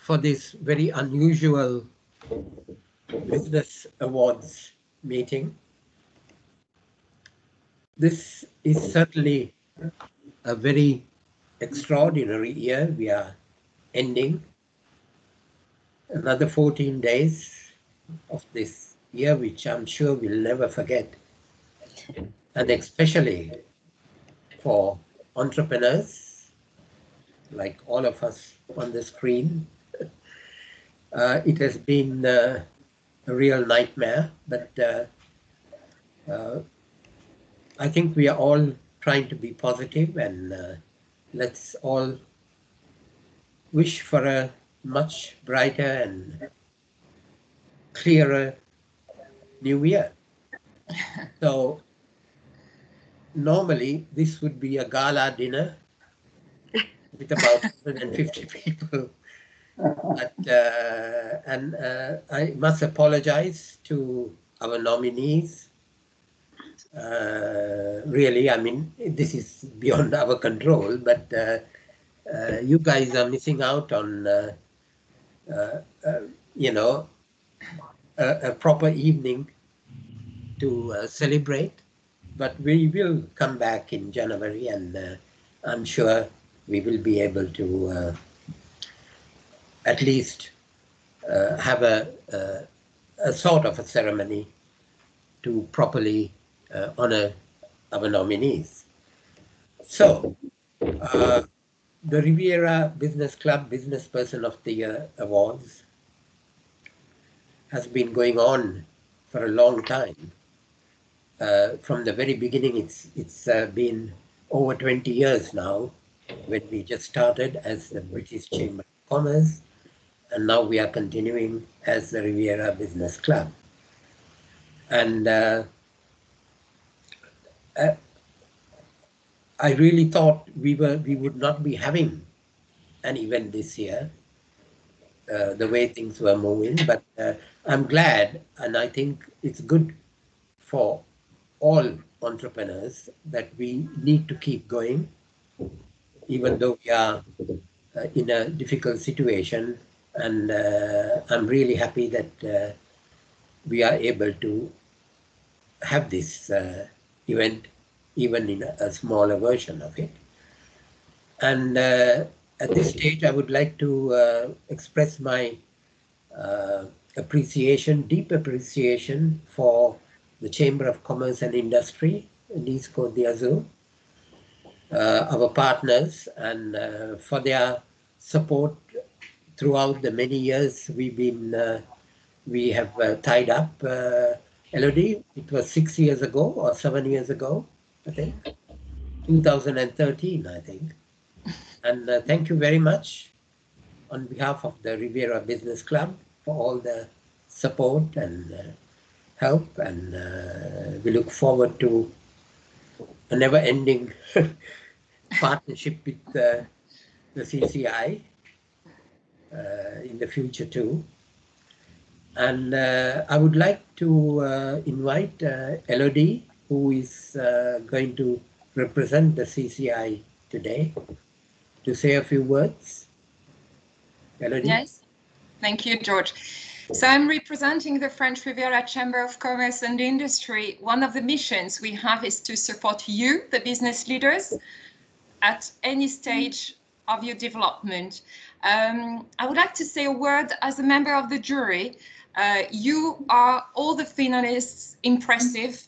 for this very unusual business awards meeting. This is certainly a very extraordinary year. We are ending another 14 days of this year, which I'm sure we'll never forget. And especially for entrepreneurs, like all of us on the screen, it has been a real nightmare, but I think we are all trying to be positive, and let's all wish for a much brighter and clearer new year. So normally this would be a gala dinner with about 150 people. But, I must apologize to our nominees. Really, I mean, this is beyond our control, but you guys are missing out on, you know, a proper evening to celebrate. But we will come back in January, and I'm sure we will be able to at least have a sort of a ceremony to properly honor our nominees. So, the Riviera Business Club Business Person of the Year Awards has been going on for a long time. From the very beginning, it's been over 20 years now, when we just started as the British Chamber of Commerce, and now we are continuing as the Riviera Business Club. And I really thought we would not be having an event this year, the way things were moving, but I'm glad, and I think it's good for all entrepreneurs that we need to keep going, even though we are in a difficult situation. And I'm really happy that we are able to have this event, even in a smaller version of it. And at this stage, I would like to express my appreciation, deep appreciation for the Chamber of Commerce and Industry, 𝗔𝗪𝗔𝗥𝗗𝗦, our partners, and for their support throughout the many years we have tied up. Elodie, it was 6 years ago or 7 years ago, I think, 2013, I think. And thank you very much on behalf of the Riviera Business Club for all the support and help, and we look forward to a never-ending partnership with the CCI in the future too. And I would like to invite Elodie, who is going to represent the CCI today, to say a few words. Elodie? Yes, thank you, George. So I'm representing the French Riviera Chamber of Commerce and Industry. One of the missions we have is to support you, the business leaders, at any stage of your development. I would like to say a word as a member of the jury. You are, all the finalists, impressive,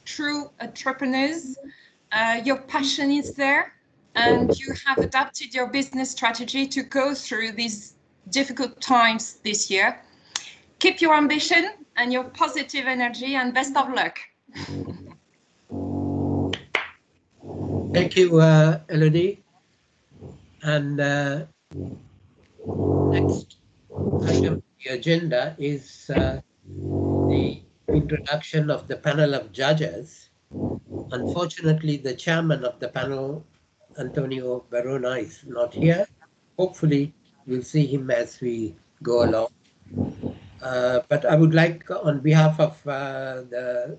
true entrepreneurs. Your passion is there, and you have adapted your business strategy to go through these difficult times this year. Keep your ambition and your positive energy, and best of luck. Thank you, Elodie. And next item on the agenda is the introduction of the panel of judges. Unfortunately, the chairman of the panel, Antonio Barona, is not here. Hopefully, we'll see him as we go along. But I would like, on behalf of the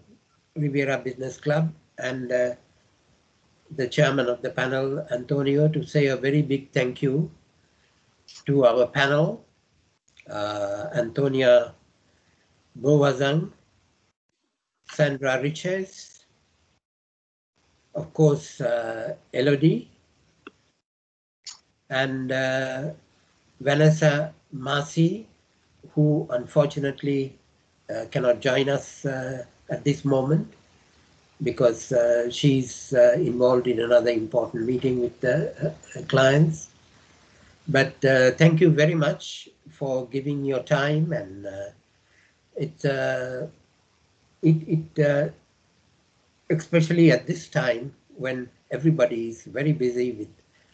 Riviera Business Club and the chairman of the panel, Antonio, to say a very big thank you to our panel, Antonia Bovazang, Sandra Riches, of course, Elodie, and Vanessa Marcy, who unfortunately cannot join us at this moment because she's involved in another important meeting with the clients. But thank you very much for giving your time, and especially at this time when everybody is very busy with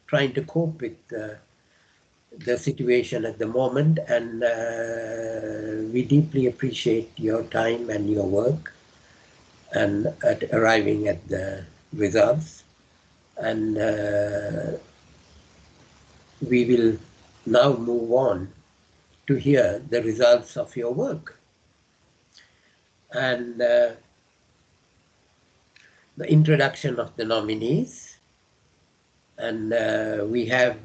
trying to cope with the situation at the moment, and we deeply appreciate your time and your work and at arriving at the results. And we will now move on to hear the results of your work. And the introduction of the nominees. And we have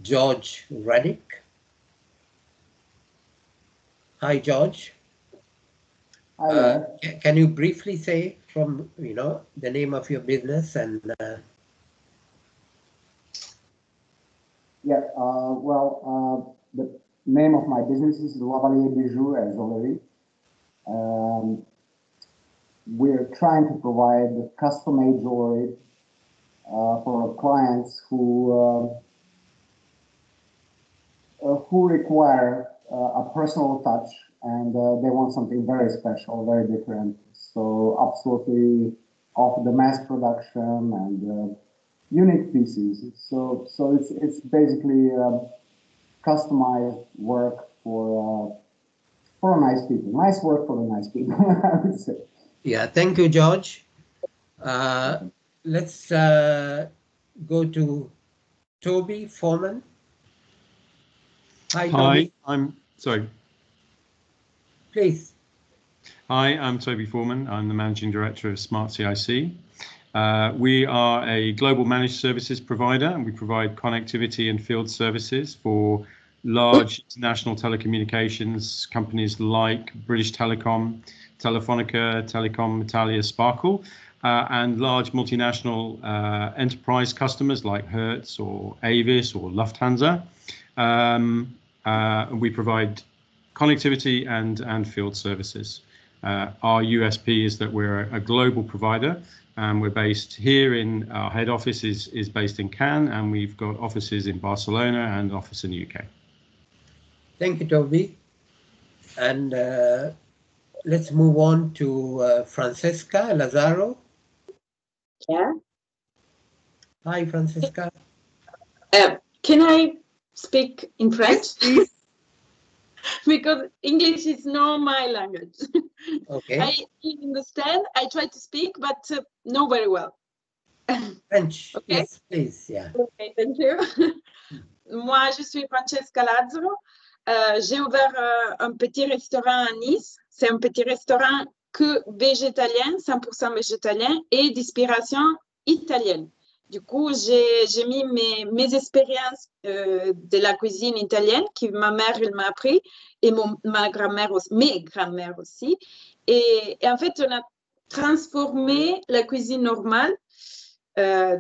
𝗄𝗶𝗵𝗹𝗀𝗀. Hi, George. Hi. Can you briefly say from the name of your business and? Yeah. The name of my business is 𝗳𝗶𝗵𝗀𝗀𝗀𝗀. We're trying to provide custom-made jewelry for clients who require a personal touch, and they want something very special, very different. So absolutely off the mass production and unique pieces. So it's basically customized work for nice people. Nice work for the nice people, I would say. Yeah, thank you, George. Let's go to Toby Foreman. Hi, Toby. I'm sorry. Please. Hi, I'm Toby Foreman. I'm the Managing Director of Smart CIC. We are a global managed services provider, and we provide connectivity and field services for large international telecommunications companies like British Telecom, Telefonica, Telecom Italia, Sparkle, and large multinational enterprise customers like Hertz or Avis or Lufthansa. We provide connectivity and field services. Our USP is that we're a global provider, and we're based here in our head office is based in Cannes, and we've got offices in Barcelona and an office in the UK. Thank you, Toby. And let's move on to Francesca Lazzaro. Yeah. Hi, Francesca. Can I speak in French? Yes, please. Because English is not my language. Okay. I understand. I try to speak, but not very well. French. Okay. Yes, please. Yeah. Okay, thank you. Moi, je suis Francesca Lazzaro. J'ai ouvert un petit restaurant à Nice. C'est un petit restaurant que végétalien, 100% végétalien et d'inspiration italienne. Du coup, j'ai mis mes expériences de la cuisine italienne que ma mère elle m'a appris et ma grand-mère aussi, mes grand-mères aussi. Et en fait, on a transformé la cuisine normale,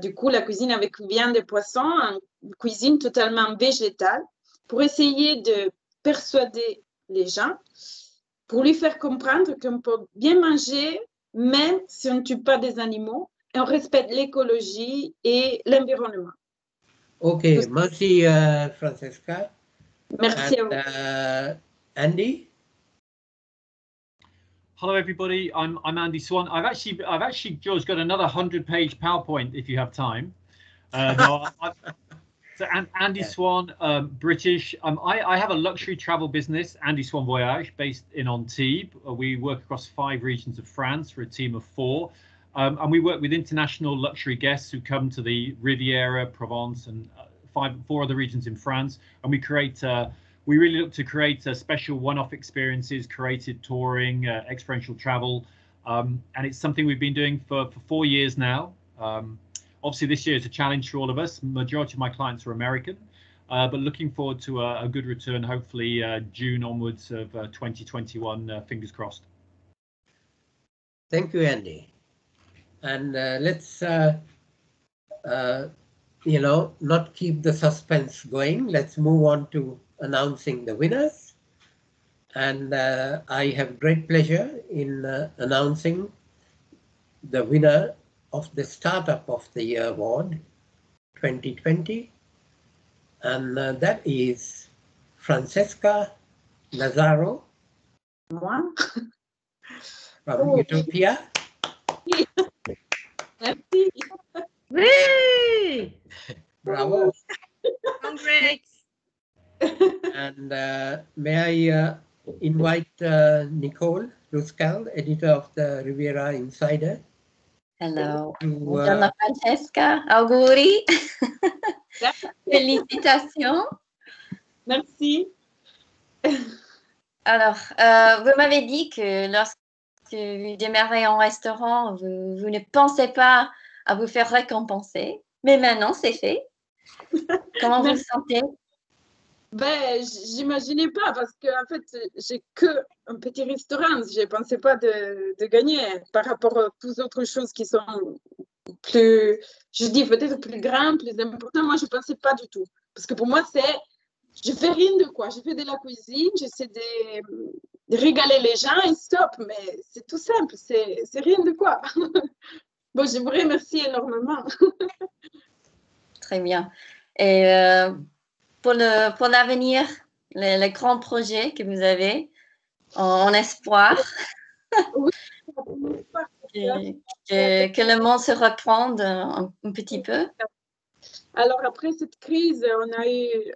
du coup, la cuisine avec viande de poisson en cuisine totalement végétale pour essayer de persuader les gens, pour lui faire comprendre qu'on peut bien manger même si on ne tue pas des animaux. Et on respecte l'écologie et l'environnement. Okay, merci, Francesca. Merci and, à vous. Andy. Hello, everybody. I'm Andy Swan. I've actually, George, got another 100-page PowerPoint if you have time. So Andy Swan, British. I have a luxury travel business, Andy Swan Voyage, based in Antibes. We work across 5 regions of France for a team of 4. And we work with international luxury guests who come to the Riviera, Provence, and 4 other regions in France. And we really look to create special one-off experiences, curated touring, experiential travel. And it's something we've been doing for 4 years now. Obviously, this year is a challenge for all of us. Majority of my clients are American. but looking forward to a good return, hopefully June onwards of 2021, fingers crossed. Thank you, Andy. And let's, not keep the suspense going. Let's move on to announcing the winners. And I have great pleasure in announcing the winner of the Startup of the Year Award 2020. And that is Francesca Lazaro from Utopia. Merci. Whee! Bravo. Congrats. And may I invite Nicole Ruscal, editor of the Riviera Insider. Hello. To, Buongiorno Francesca, auguri. Félicitations. Merci. Alors, vous m'avez dit que lorsque vous démarrez en restaurant, vous ne pensez pas à vous faire récompenser, mais maintenant c'est fait. Comment vous le sentez? Ben, j'imaginais pas parce que en fait, j'ai que un petit restaurant. Je pensais pas de gagner par rapport à toutes autres choses qui sont plus, je dis peut-être plus grandes, plus importantes. Moi, je pensais pas du tout parce que pour moi, je fais rien de quoi. Je fais de la cuisine, j'essaie de régaler les gens et stop. Mais c'est tout simple, c'est rien de quoi. Bon, je vous remercie énormément. Très bien. Et pour l'avenir, les grands projets que vous avez, en espoir Oui, que le monde se reprenne un petit peu. Alors, après cette crise, on a eu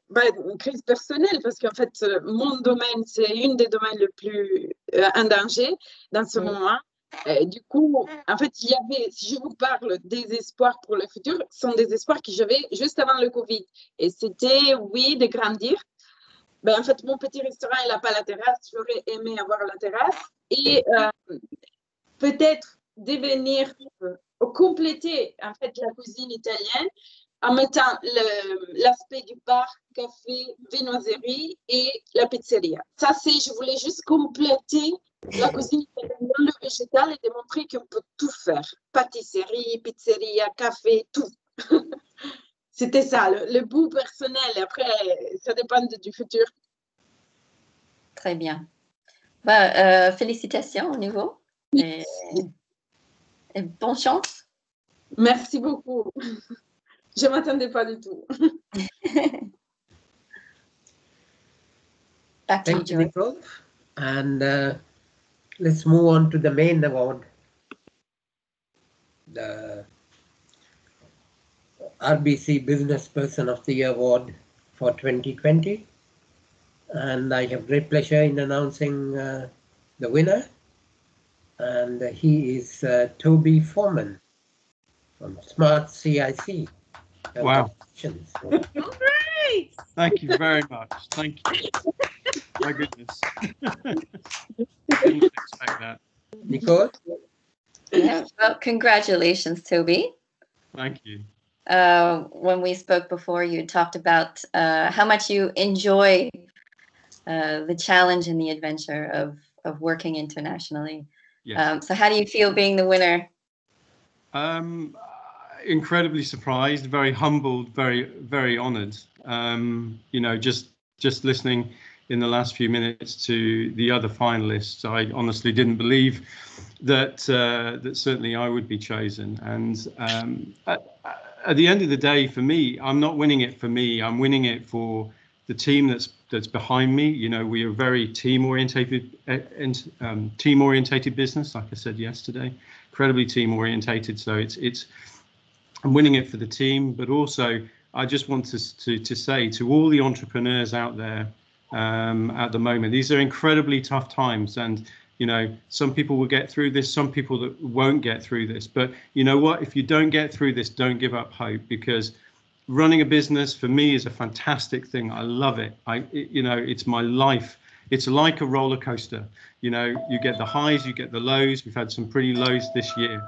une crise personnelle parce qu'en fait, mon domaine, c'est une des domaines les plus en danger dans ce moment. Du coup, en fait, il y avait, si je vous parle des espoirs pour le futur, ce sont des espoirs que j'avais juste avant le Covid. Et c'était, oui, de grandir. Ben, en fait, mon petit restaurant, il n'a pas la terrasse. J'aurais aimé avoir la terrasse. Et peut-être devenir, compléter, en fait, la cuisine italienne en mettant l'aspect du bar, café, viennoiserie et la pizzeria. Ça, je voulais juste compléter la cuisine italienne dans le végétal et démontrer qu'on peut tout faire. Pâtisserie, pizzeria, café, tout. C'était ça, le bout personnel. Après, ça dépend du futur. Très bien. Félicitations au nouveau. Et bonne chance. Merci beaucoup. Je ne m'attendais pas du tout. Back to Thank you, you, Nicole. And let's move on to the main award, the RBC Business Person of the Year Award for 2020. And I have great pleasure in announcing the winner. And he is Toby Foreman from Smart CIC. Wow. Great. Thank you very much. Thank you. My goodness. Didn't expect that. Nicole? Yeah, well, congratulations, Toby. Thank you. When we spoke before, you talked about how much you enjoy the challenge and the adventure of working internationally. Yes. So how do you feel being the winner? Incredibly surprised, very humbled, very, very honored. Just listening in the last few minutes to the other finalists, I honestly didn't believe that certainly I would be chosen. And at the end of the day, for me, I'm not winning it for me. I'm winning it for the team that's behind me. You know, we are very team-orientated business, like I said yesterday, incredibly team-orientated. So I'm winning it for the team, but also I just want to say to all the entrepreneurs out there at the moment, these are incredibly tough times, and you know, some people will get through this, some people that won't get through this. But you know what? If you don't get through this, don't give up hope, because running a business for me is a fantastic thing. I love it. It's my life. It's like a roller coaster. You know, you get the highs, you get the lows. We've had some pretty lows this year.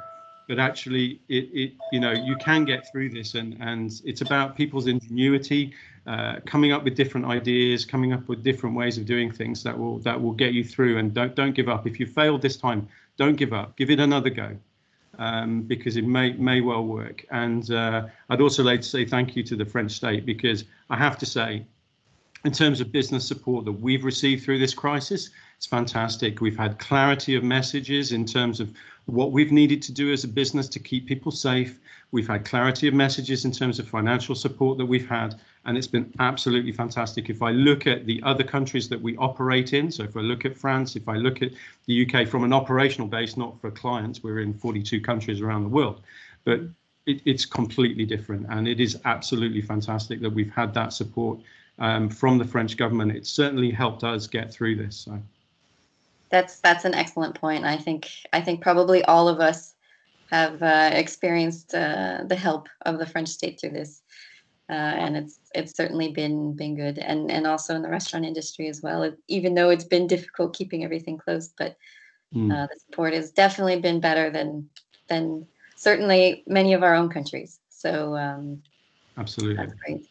but actually you can get through this, and it's about people's ingenuity, coming up with different ideas, coming up with different ways of doing things that will get you through. And don't give up. If you failed this time, don't give up. Give it another go, because it may well work. And I'd also like to say thank you to the French state, because I have to say, in terms of business support that we've received through this crisis, it's fantastic. We've had clarity of messages in terms of what we've needed to do as a business to keep people safe. We've had clarity of messages in terms of financial support that we've had, and it's been absolutely fantastic. If I look at the other countries that we operate in, so if I look at France, if I look at the UK from an operational base, not for clients, we're in 42 countries around the world, but it's completely different, and it is absolutely fantastic that we've had that support from the French government. It's certainly helped us get through this. So. That's an excellent point. I think probably all of us have experienced the help of the French state through this, and it's certainly been good, and also in the restaurant industry as well. Even though it's been difficult keeping everything closed, but the support has definitely been better than certainly many of our own countries. So absolutely, that's great.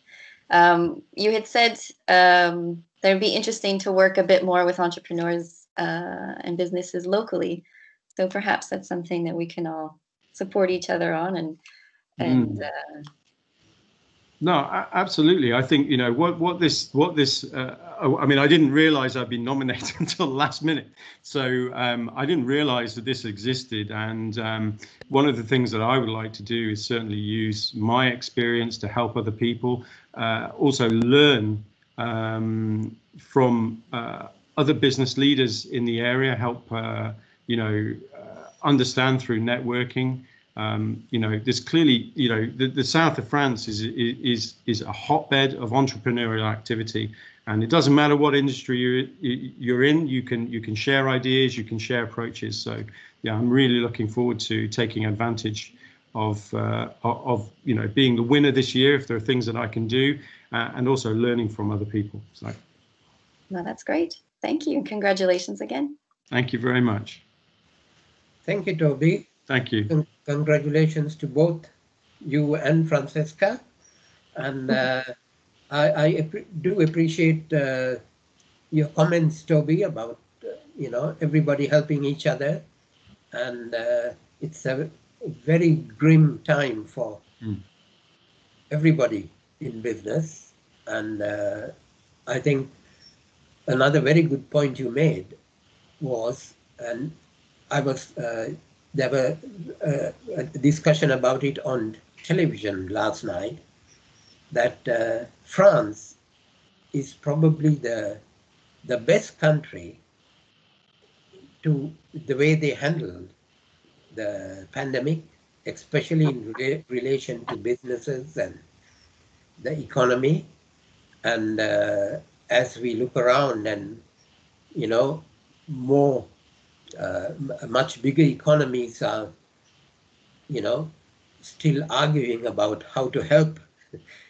You had said it'd be interesting to work a bit more with entrepreneurs and businesses locally. So perhaps that's something that we can all support each other on. No, absolutely. I think, what this I mean, I didn't realize I'd been nominated until the last minute. So I didn't realize that this existed. And one of the things that I would like to do is certainly use my experience to help other people, also learn from other business leaders in the area, help, understand through networking. There's clearly, the south of France is a hotbed of entrepreneurial activity, and it doesn't matter what industry you're in. You can share ideas, you can share approaches. So yeah, I'm really looking forward to taking advantage of being the winner this year, if there are things that I can do, and also learning from other people. So. No, that's great. Thank you. Congratulations again. Thank you very much. Thank you, Toby. Thank you. Congratulations to both you and Francesca. And I do appreciate your comments, Toby, about everybody helping each other. And it's a very grim time for everybody in business. And I think another very good point you made was, and I was, there were a discussion about it on television last night, that France is probably the best country to the way they handled the pandemic, especially in relation to businesses and the economy. And as we look around and, more much bigger economies are, still arguing about how to help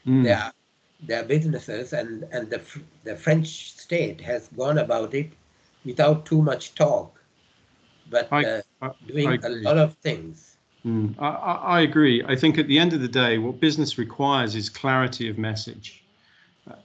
their businesses, and the French state has gone about it without too much talk, but doing a lot of things. I agree. I think at the end of the day, what business requires is clarity of message,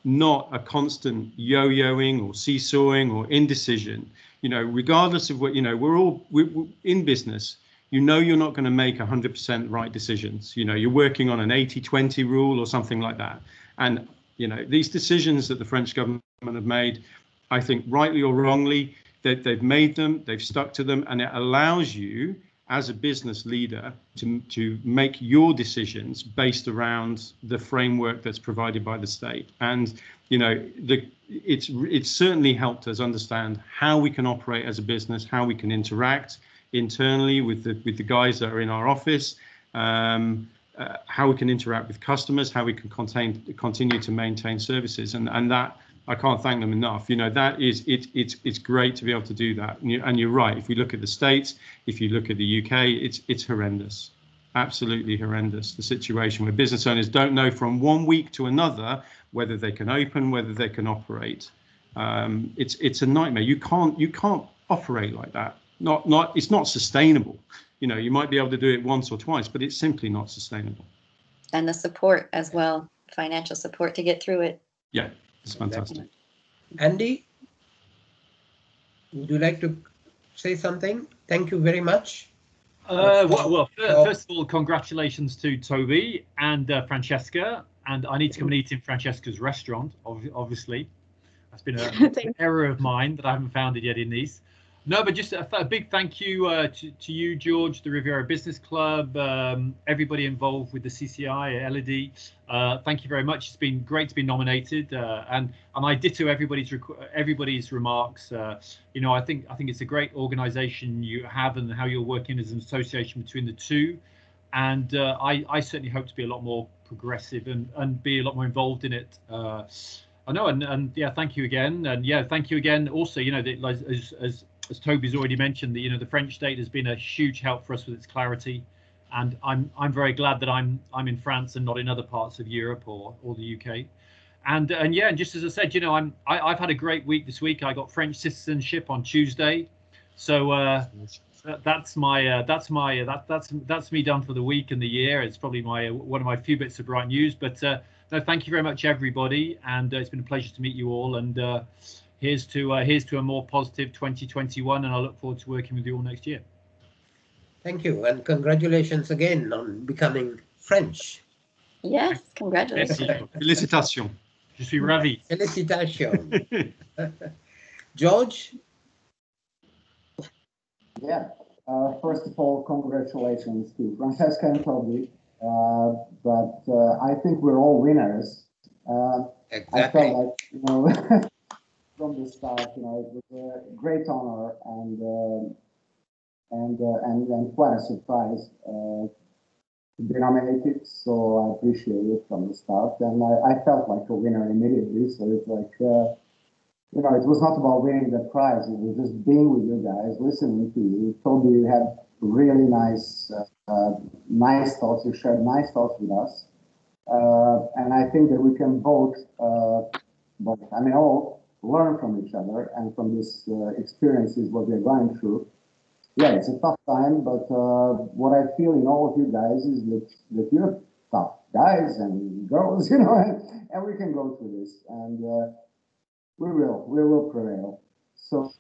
not a constant yo-yoing or seesawing or indecision. Regardless of what, we're in business, you're not going to make 100% right decisions. You're working on an 80-20 rule or something like that. And, these decisions that the French government have made, I think rightly or wrongly, they've made them, they've stuck to them, and it allows you as a business leader to make your decisions based around the framework that's provided by the state. And it's certainly helped us understand how we can operate as a business, how we can interact internally with the guys that are in our office, how we can interact with customers, how we can continue to maintain services, and that I can't thank them enough. That is it's great to be able to do that. And you're right. If we look at the States, if you look at the UK, it's horrendous, absolutely horrendous. The situation where business owners don't know from one week to another whether they can open, whether they can operate. It's a nightmare. You can't operate like that. It's not sustainable. you know, you might be able to do it once or twice, but it's simply not sustainable. And the support as well, financial support to get through it. Yeah, it's fantastic. Andy, would you like to say something? Thank you very much. Well, first of all, congratulations to Toby and Francesca. And I need to come and eat in Francesca's restaurant, obviously. That's been an error of mine that I haven't found it yet in Nice. No, but just a big thank you to you, George, the Riviera Business Club, everybody involved with the CCI, LED. Thank you very much. It's been great to be nominated, and I ditto everybody's remarks. You know, I think it's a great organisation you have, and how you're working as an association between the two. And I certainly hope to be a lot more progressive and be a lot more involved in it. I know, and yeah, thank you again, and yeah, thank you again. Also, you know, as Toby's already mentioned, that, you know, the French state has been a huge help for us with its clarity, and I'm very glad that I'm in France and not in other parts of Europe or the UK. And yeah, and just as I said, you know, I've had a great week this week. I got French citizenship on Tuesday, so that's me done for the week and the year. It's probably one of my few bits of bright news. But no, thank you very much, everybody, and it's been a pleasure to meet you all. And here's to a more positive 2021, and I look forward to working with you all next year. Thank you, and congratulations again on becoming French. Yes, congratulations. Félicitations. Je suis ravi. Félicitations. George? Yeah. First of all, congratulations to Francesca and Toby. But I think we're all winners. Exactly. I felt like, you know, from the start, you know, it was a great honor and quite a surprise to be nominated. So I appreciate it from the start, and I felt like a winner immediately. So it's like, you know, it was not about winning the prize. It was just being with you guys, listening to you. Toby, you had really nice thoughts. You shared nice thoughts with us, and I think that we can both, all learn from each other and from these experiences what we're going through. Yeah, it's a tough time, but what I feel in all of you guys is that you're tough guys and girls, you know, and we can go through this, and we will prevail. So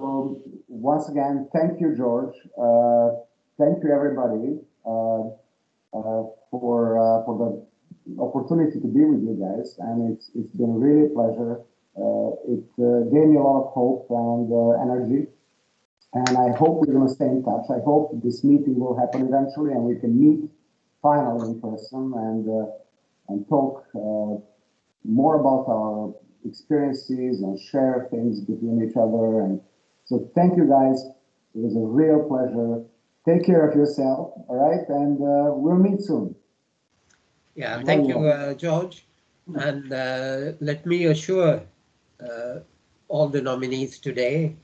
once again, thank you, George. Thank you, everybody, for the opportunity to be with you guys, and it's been really a pleasure. It gave me a lot of hope and energy. And I hope we're going to stay in touch. I hope this meeting will happen eventually, and we can meet finally in person and talk more about our experiences and share things between each other. And so thank you guys. It was a real pleasure. Take care of yourself, all right? And we'll meet soon. Yeah, thank you, George. And let me assure all the nominees today,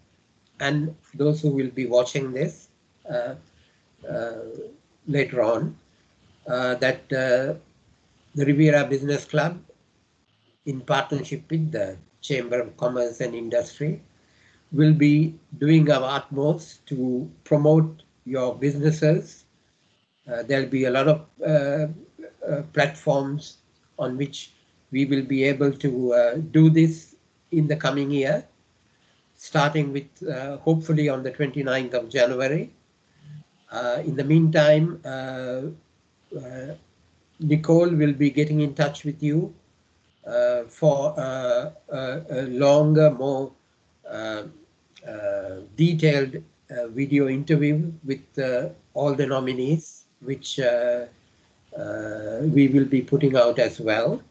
and those who will be watching this later on, that the Riviera Business Club, in partnership with the Chamber of Commerce and Industry, will be doing our utmost to promote your businesses. There'll be a lot of platforms on which we will be able to do this in the coming year, starting with hopefully on the 29th of January. In the meantime, Nicole will be getting in touch with you for a longer, more detailed video interview with all the nominees, which we will be putting out as well.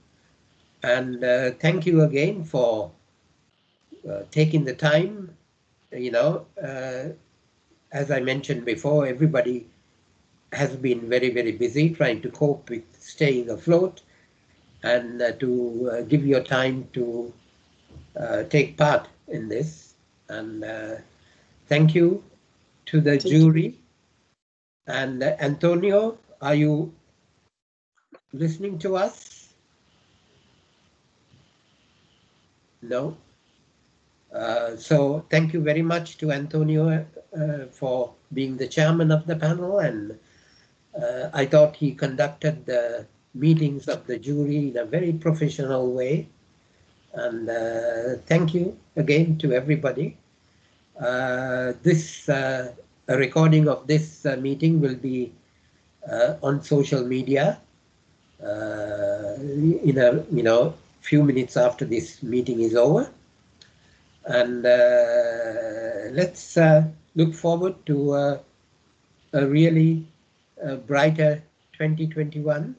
And thank you again for taking the time. You know, as I mentioned before, everybody has been very, very busy trying to cope with staying afloat, and to give your time to take part in this. And thank you to the jury. And Antonio, are you listening to us? No. So thank you very much to Antonio for being the chairman of the panel, and I thought he conducted the meetings of the jury in a very professional way. And thank you again to everybody. A recording of this meeting will be on social media in a few minutes after this meeting is over. And let's look forward to a really brighter 2021.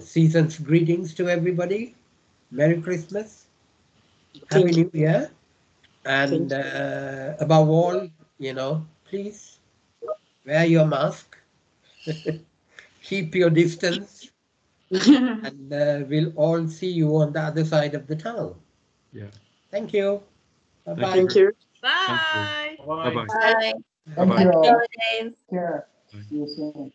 Season's greetings to everybody. Merry Christmas. Happy New Year. And above all, please wear your mask. Keep your distance. And we'll all see you on the other side of the tunnel. Yeah. Thank you. Bye-bye. Thank you. Bye. Bye-bye. Bye. Thank Bye-bye. you all. Holidays. Take care. See you soon.